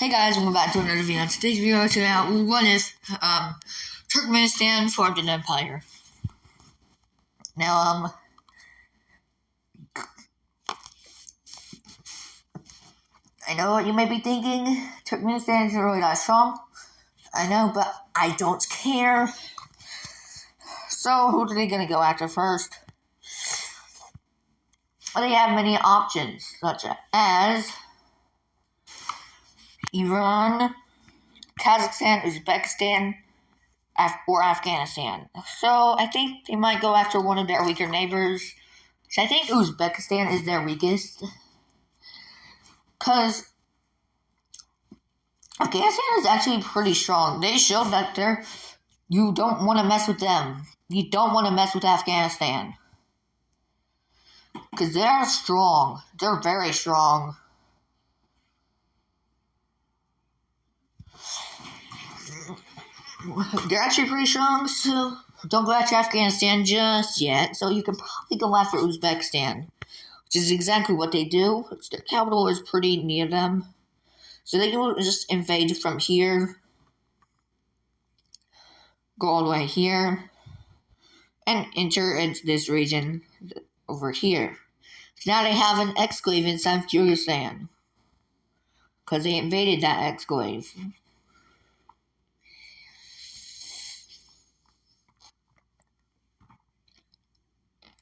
Hey guys, welcome back to another video. In today's video, one is Turkmenistan formed an empire. Now, I know what you may be thinking. Turkmenistan isn't really that strong. I know, but I don't care. So, who are they gonna go after first? Well, they have many options, such as Iran, Kazakhstan, Uzbekistan, or Afghanistan. So I think they might go after one of their weaker neighbors. So I think Uzbekistan is their weakest. Because Afghanistan is actually pretty strong. They showed that you don't want to mess with them. You don't want to mess with Afghanistan. Because they're strong. They're very strong. They're actually pretty strong, so don't go after Afghanistan just yet. So you can probably go after Uzbekistan, which is exactly what they do. Their capital is pretty near them. So they can just invade from here, go all the way here, and enter into this region over here. So now they have an exclave inside Kyrgyzstan, because they invaded that exclave.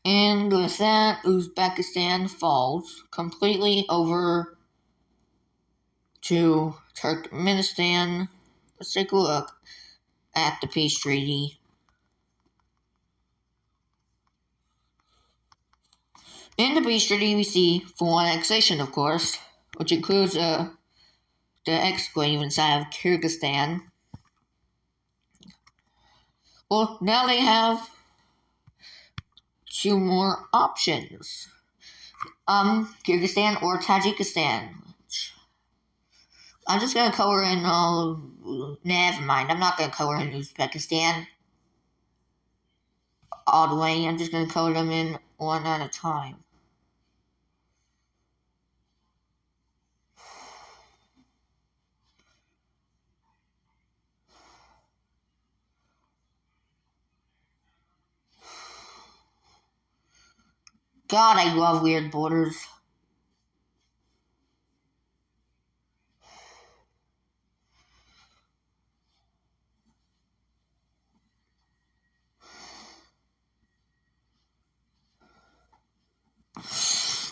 And with that, Uzbekistan falls completely over to Turkmenistan. Let's take a look at the peace treaty. In the peace treaty, we see full annexation, of course, which includes the exclave inside of Kyrgyzstan. Well, now they have two more options. Kyrgyzstan or Tajikistan. I'm just gonna color in never mind, I'm not gonna color in Uzbekistan all the way. I'm just gonna color them in one at a time. God, I love weird borders.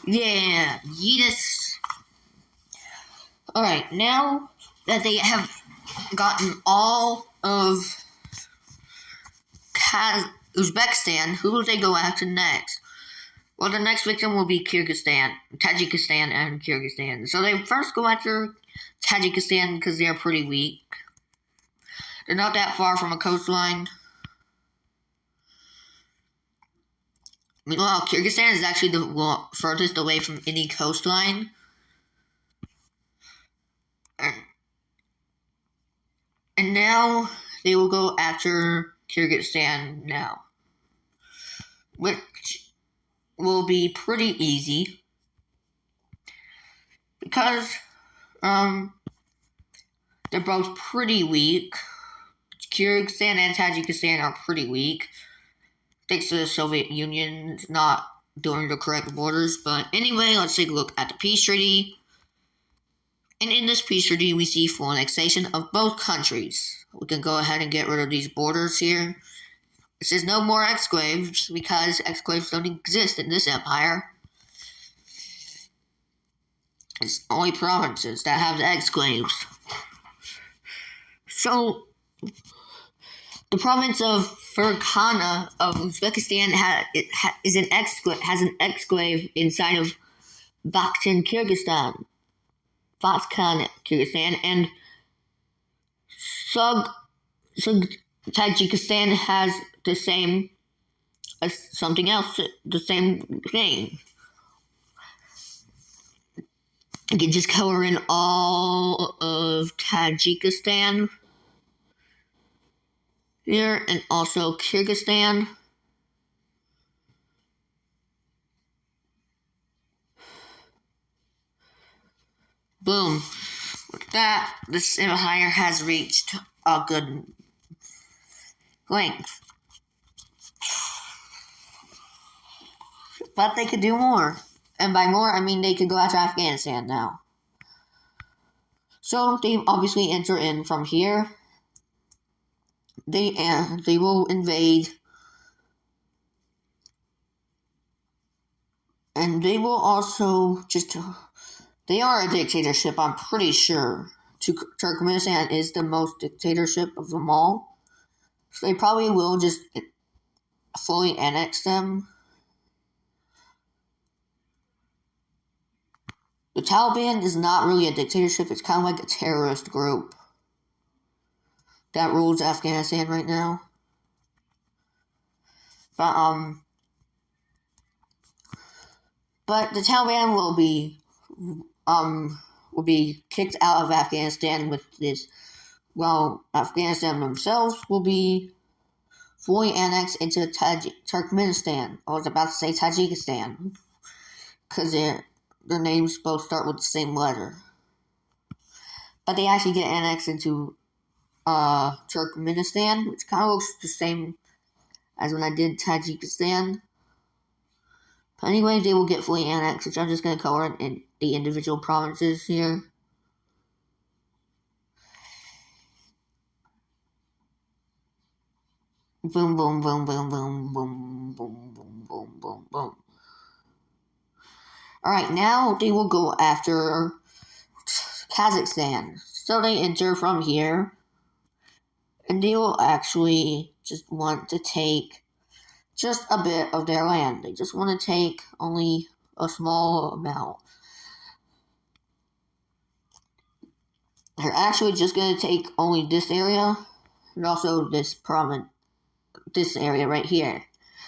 Yeah, yes. Alright, now that they have gotten all of Uzbekistan, who will they go after next? Well, the next victim will be Tajikistan, and Kyrgyzstan. So they first go after Tajikistan because they're pretty weak. They're not that far from a coastline. Meanwhile, Kyrgyzstan is actually the furthest away from any coastline. And now they will go after Kyrgyzstan now, which will be pretty easy because they're both pretty weak. Kyrgyzstan and Tajikistan are pretty weak, thanks to the Soviet Union not doing the correct borders. But anyway, let's take a look at the peace treaty. And in this peace treaty, we see full annexation of both countries. We can go ahead and get rid of these borders here. It says no more exclaves because exclaves don't exist in this empire. It's only provinces that have the exclaves. So, the province of Ferghana of Uzbekistan has an exclave inside of Bakhtin, Kyrgyzstan. And Tajikistan has the same as something else, the same thing. You can just color in all of Tajikistan here, and also Kyrgyzstan. Boom. With that, this empire has reached a good length. But they could do more. And by more, I mean they could go after Afghanistan now. So they obviously enter in from here. They will invade. And they will also just... They are a dictatorship, I'm pretty sure. Turkmenistan is the most dictatorship of them all. So they probably will just fully annex them. The Taliban is not really a dictatorship. It's kind of like a terrorist group that rules Afghanistan right now. But the Taliban will be kicked out of Afghanistan with this. Well, Afghanistan themselves will be fully annexed into Turkmenistan. I was about to say Tajikistan, because their names both start with the same letter. But they actually get annexed into Turkmenistan, which kind of looks the same as when I did Tajikistan. But anyway, they will get fully annexed, which I'm just going to cover in the individual provinces here. Boom, boom, boom, boom, boom, boom, boom, boom, boom, boom, boom. Alright, now they will go after Kazakhstan. So they enter from here. And they will actually just want to take just a bit of their land. They just want to take only a small amount. They're actually just going to take only this area and also this area right here.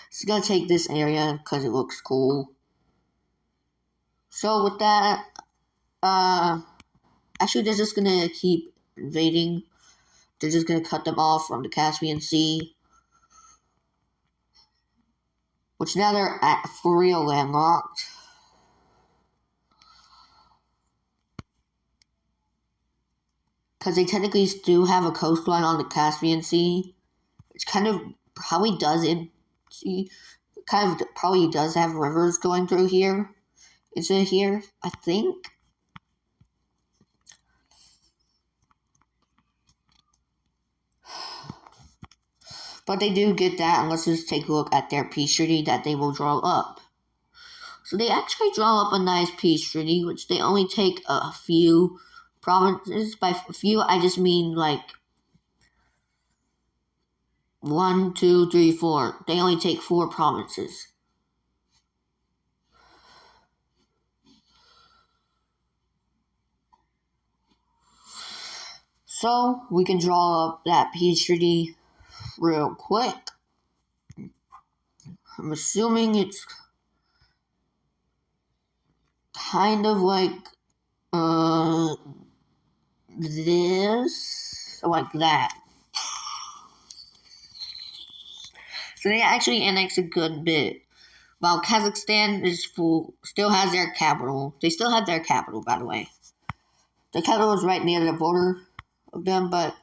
It's going to take this area because it looks cool. So with that, actually they're just going to keep invading. They're just going to cut them off from the Caspian Sea. Which now they're for real landlocked. Because they technically do have a coastline on the Caspian Sea. Which kind of probably does probably does have rivers going through here. Is it here? I think. But they do get that, and let's just take a look at their peace treaty that they will draw up. So they actually draw up a nice peace treaty, which they only take a few provinces. By a few, I just mean like 1, 2, 3, 4. They only take 4 provinces. So we can draw up that peace treaty real quick. I'm assuming it's kind of like this, like that. So they actually annexed a good bit. While Kazakhstan still has their capital. They still have their capital, by the way. The capital is right near the border of them, but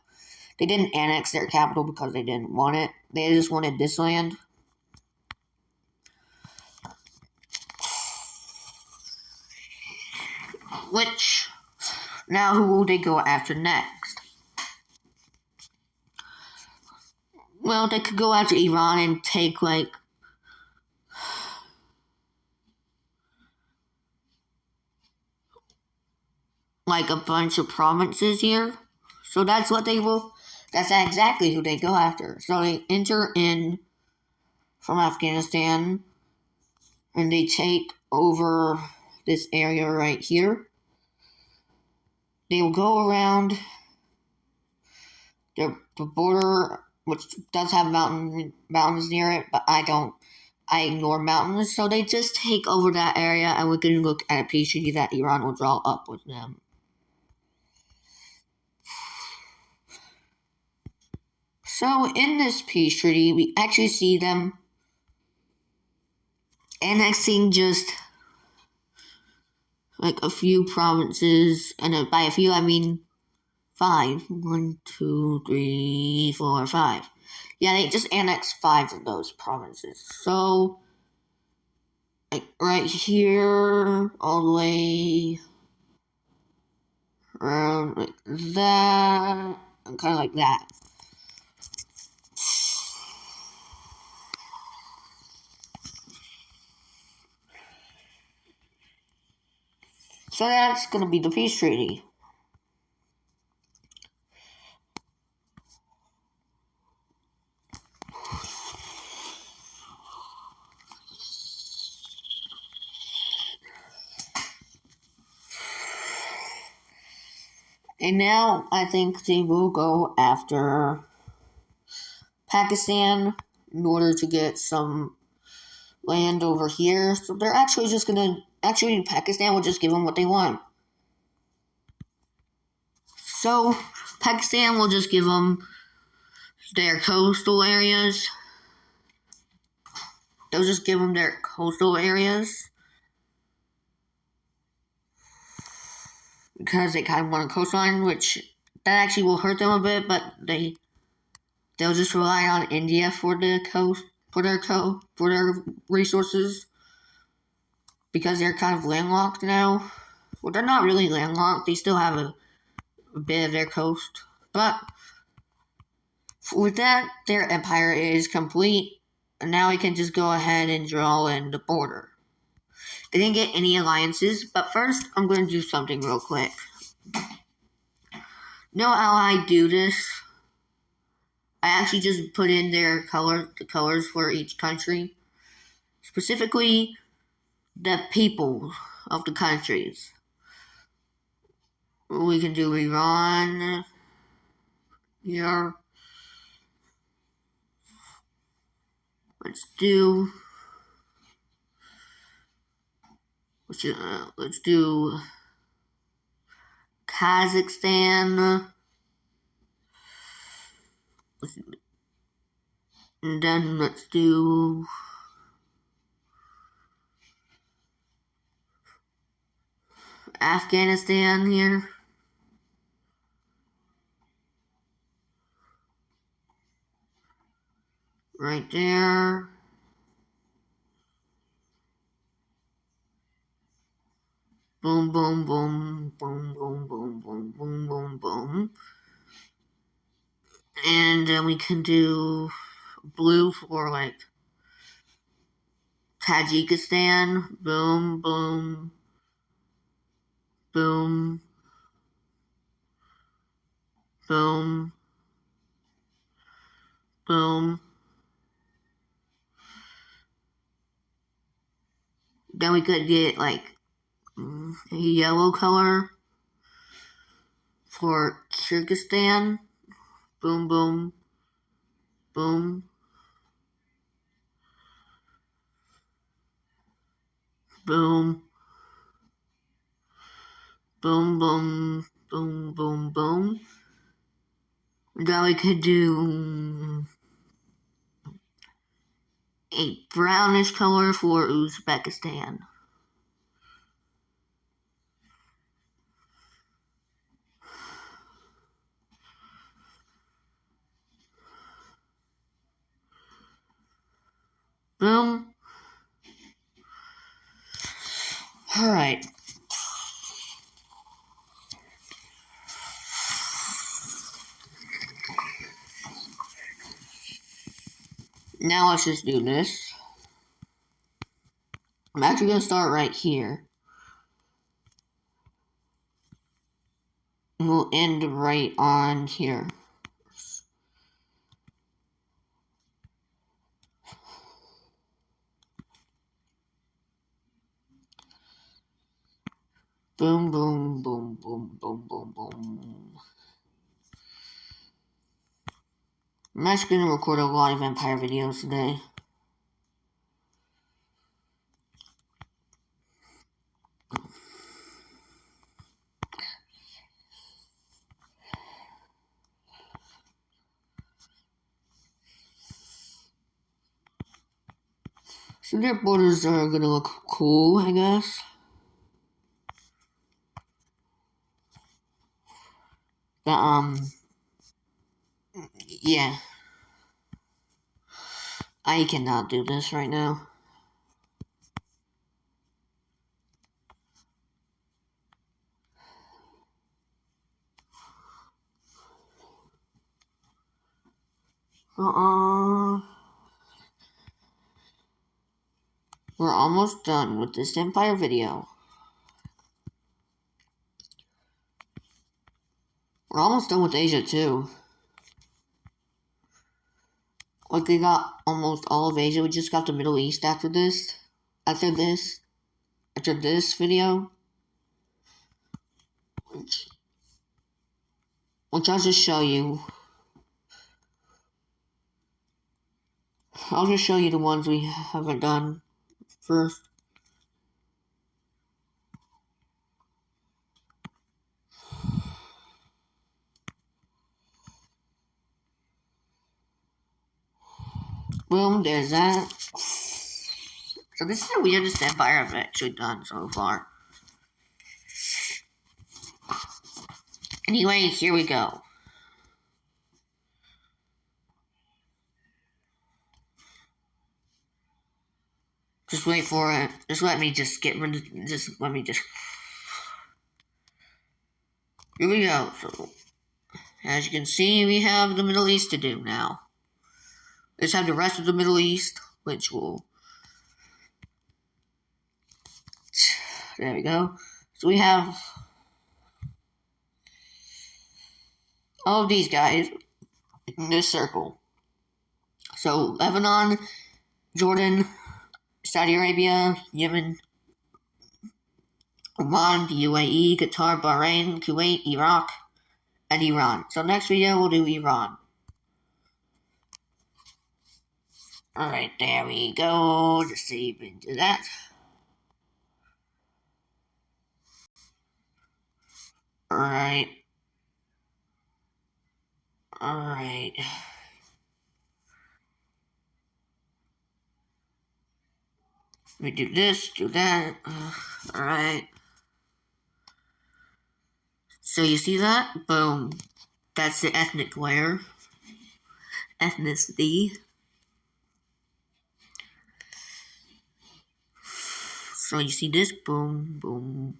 they didn't annex their capital because they didn't want it. They just wanted this land. Which, now who will they go after next? Well, they could go after Iran and take like a bunch of provinces here. So that's exactly who they go after. So they enter in from Afghanistan and they take over this area right here. They will go around the border, which does have mountains near it, but I ignore mountains. So they just take over that area, and we can look at a peace treaty that Iran will draw up with them. So in this peace treaty, we actually see them annexing just like a few provinces, and by a few I mean 5. 1, 2, 3, 4, 5. Yeah, they just annexed 5 of those provinces. So, like right here, all the way around like that, and kind of like that. So that's gonna be the peace treaty. And now I think they will go after Pakistan in order to get some land over here. So they're actually just gonna. Actually, Pakistan will just give them what they want. So Pakistan will just give them their coastal areas. They'll just give them their coastal areas. Because they kind of want a coastline, which that actually will hurt them a bit, but they'll just rely on India for the coast for their resources because they're kind of landlocked now. Well, they're not really landlocked; they still have a bit of their coast, but with that, their empire is complete, and now we can just go ahead and draw in the border. They didn't get any alliances, but first, I'm going to do something real quick. You know how I do this? I actually just put in the colors for each country. Specifically, the people of the countries. We can do Iran here. Let's do Kazakhstan. And then let's do Afghanistan here. Right there. Boom, boom, boom, boom, boom, boom, boom, boom, boom, boom. And then we can do blue for like Tajikistan. Boom, boom, boom, boom, boom. Then we could get like a yellow color for Kyrgyzstan. Boom, boom, boom, boom, boom, boom, boom, boom, boom. Then we could do a brownish color for Uzbekistan. Boom. Alright. Now let's just do this. I'm actually going to start right here. And we'll end right on here. Boom, boom, boom, boom, boom, boom, boom. I'm actually going to record a lot of Empire videos today. So their borders are going to look cool, I guess. But, yeah. I cannot do this right now. We're almost done with this Empire video. We're almost done with Asia, too. Like, we got almost all of Asia. We just got the Middle East after this. After this video. Which I'll just show you. I'll just show you the ones we haven't done first. Boom, there's that. So this is the weirdest empire I've actually done so far. Anyway, here we go. Just wait for it. Just let me just get rid of. Just let me just. Here we go. So, as you can see, we have the Middle East to do now. Let's have the rest of the Middle East, which will. There we go. So we have all of these guys in this circle. So Lebanon, Jordan, Saudi Arabia, Yemen, Oman, the UAE, Qatar, Bahrain, Kuwait, Iraq, and Iran. So next video we'll do Iran. Alright, there we go. Just save into that. Alright. Alright. Let me do this, do that. Alright. So you see that? Boom. That's the ethnic layer. Ethnicity. So you see this? Boom, boom.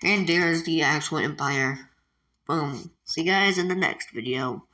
And there's the actual empire. Boom. See you guys in the next video.